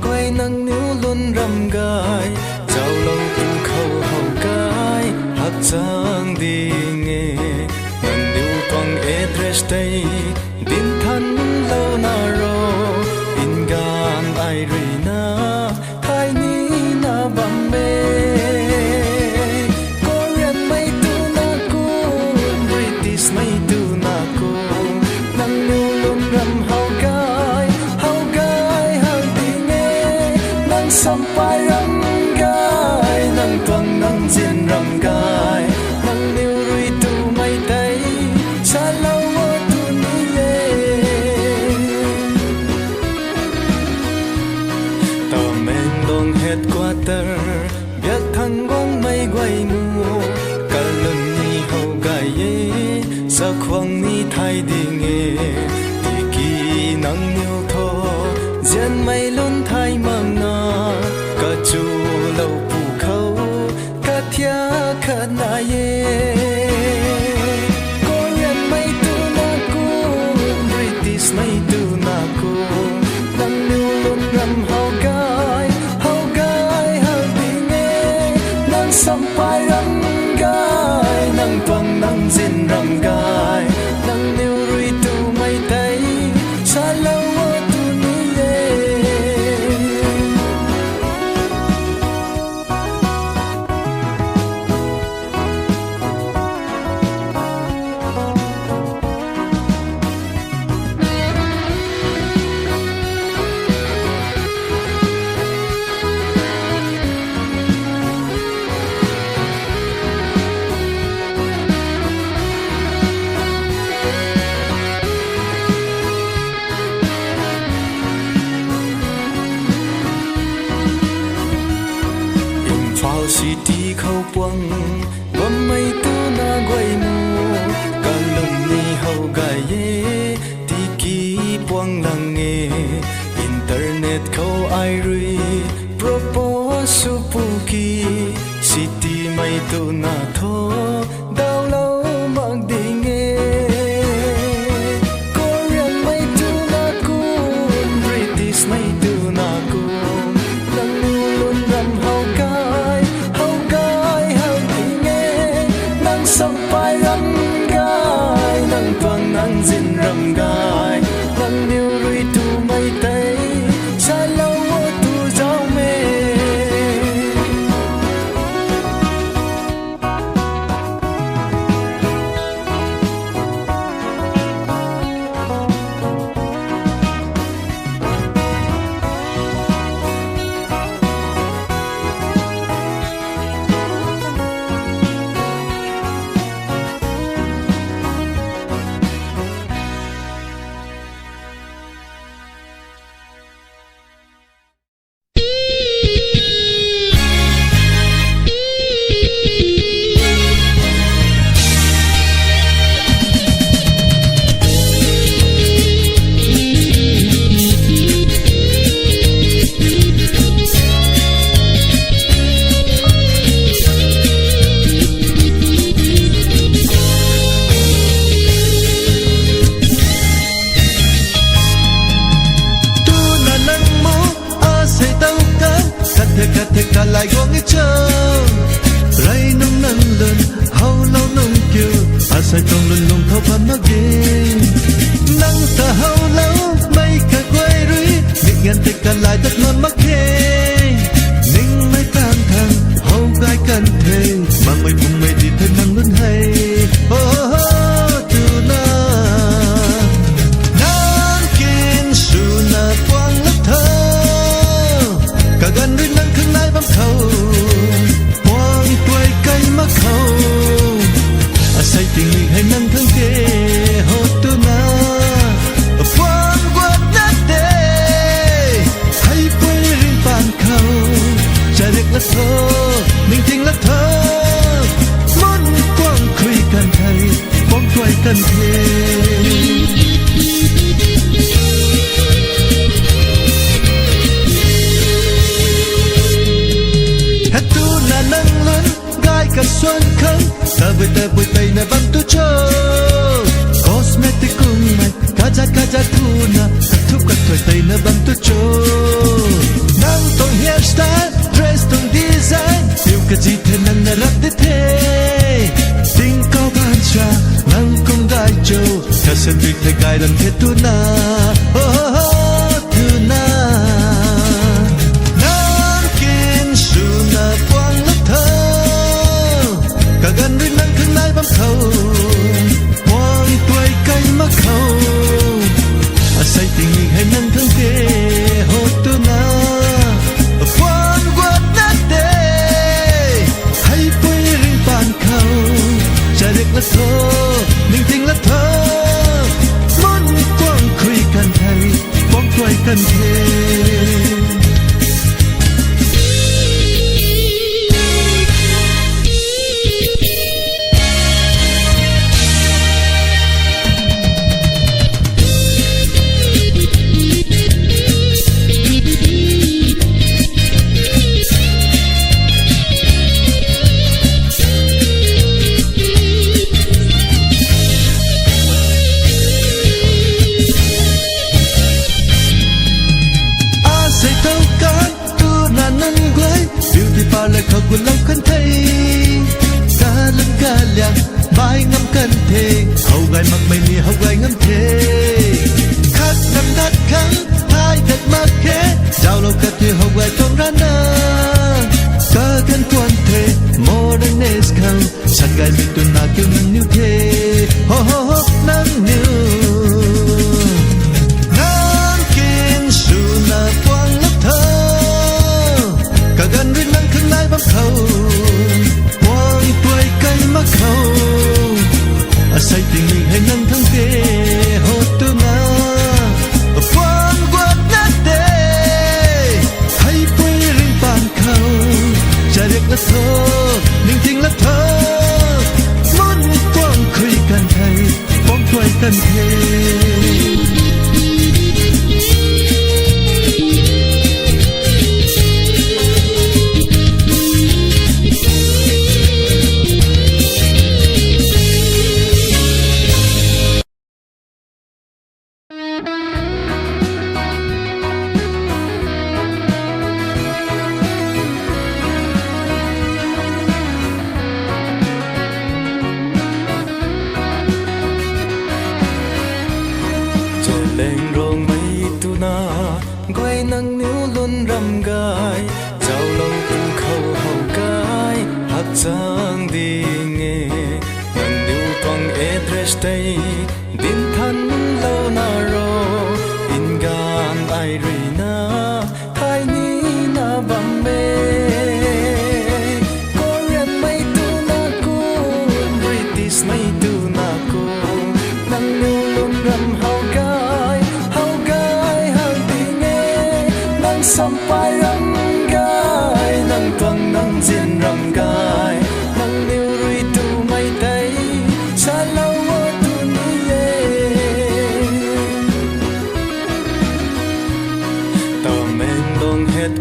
quay nắng níu luôn rầm gai giàu lâu tu khâu hậu cái hạt giang đi nghe nắng níu quăng address đây din thân lâu na ro in gan ai rina khai ni na bam mê Korean mai tu na cô British mai tu na cô nắng níu luôn rầm hậu sampai răng gai nang tuang nang diện răng gai nang niu rui tu mai tay sa lâu tu ni ye ta men dong headquarter biak thang quang mai quay mu kalun ni hau gai ye sa khoang ni thai đi nghe ti ki nang niu tho diện mai luôn thai mang na chu lâu phù khâu cả thia khát na ye Korean mai tu na cô British mai tu na cô nang niu luôn rầm hau gai hau đi nghe nang sampai răng gai nang tuang nang zin răng gai nang niu rui tu mai tay sa lâu City khâu quăng bấm mây tu na quay mu càng lồng ni hậu gai ye ti ki quăng lăng nghe internet khâu ai rui propose su pu ki city mây tu na tho đau lâu mặc đi nghe Korean mây tu na cô British mây tu na cô lăng luôn rầm hậu gai sampai răng gai nang tuang nang zin răng gai nang niu rui tu mai tay sa lâu tu giàu mê cả lại gong ít trâu ray nông nâng lên hậu lâu nông kiều sai trong lần nông thâu phan mắc ghê nâng ta hậu lâu mây cả quay rưỡi việc ngàn tịch cả lại tất ngon mắc ghê ninh mây tan thang hậu gai cần thề mang mây phùng mây đi thêm năng lớn hay từ na nan kin su na quang lấp thơ cả gần đôi nắng khăng nai bám khâu quang tuổi cây mắc khâu say tình mình hay nắng thương kề hốt tu na quang quạt nát đê hay quên za thu na thúc các thổi tay na băng tu cho nang tong hairstyle dress tong design yêu cái gì thế nang na rap thế thế tình cao ban cha nang công gai cho cả sân việc thế gai đằng thế tu na tu na nang kin su na quang lấp thơ cả gần rin nang khăng nai bám khâu quang tuổi cây mắc khâu say tình mình hay nâng thân thế hốt tu na quan quát nát đê hay quay riêng bàn khâu cha được là thơ mình tình là thơ muốn quang khuy cần thầy quang quay cần thế lời khẩu của lòng khăn thấy ca lưng ca liang vai ngâm cân thề hậu gai mặc mây ni hậu gai ngâm thề khát nằm đắt khăn hai thật mặc khé giao lâu cất thì hậu gai trong ra na ca khăn quan thề mô đăng nê skang sắt gai mình tuần na kêu nâng níu thề ho ho ho nâng níu nâng kinh su na quang lấp thơ cả gần rin nâng khăng nai bám khâu quang tuổi cây mắc khâu say tình mình hay nâng thăng tê hốt tu na quang quát nát tê hay quay rin bàn khâu cha được là thơ mình tình là thơ muốn quang khuy cần thầy quang quay cần thề lên rong mây tu na quay nắng níu luôn râm gai giao lòng tu khâu hậu gai hát giang đi nghe nắng níu quăng address tay din thân lâu na ro in gan ai ri na thay ni na bam bê Korean mây tu na cô British mây tu na cô nắng níu luôn râm hậu gai sampai ram gai nang tuang nang jin ram gai nang niu rui tu mai tay sa lâu tu ni le ta men dong het